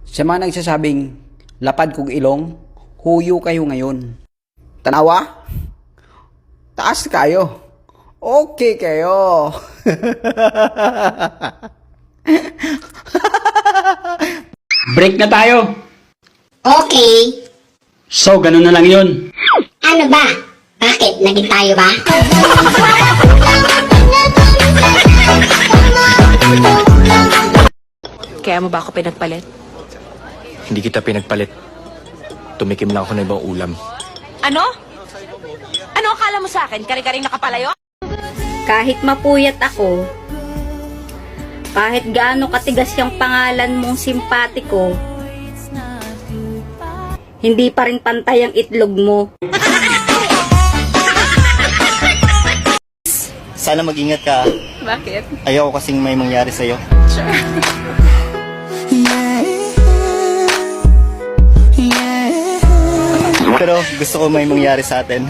Sa mga nagsasabing, lapad kong ilong, huyo kayo ngayon. Tanawa? Taas kayo. Okay kayo. Break na tayo. Okay. So, ganun na lang yun. Ano ba? Bakit? Naging tayo ba? Kaya mo ba ako pinagpalit? Hindi kita pinagpalit. Tumikim lang ako ng ibang ulam. Ano? Ano akala mo sa akin? Kari-karing nakapalayo? Kahit mapuyat ako, kahit gaano katigas yung pangalan mong simpatiko, hindi pa rin pantay ang itlog mo. Sana mag-ingat ka. Bakit? Ayoko kasing may mangyari sa'yo. Pero gusto ko may mangyari sa atin.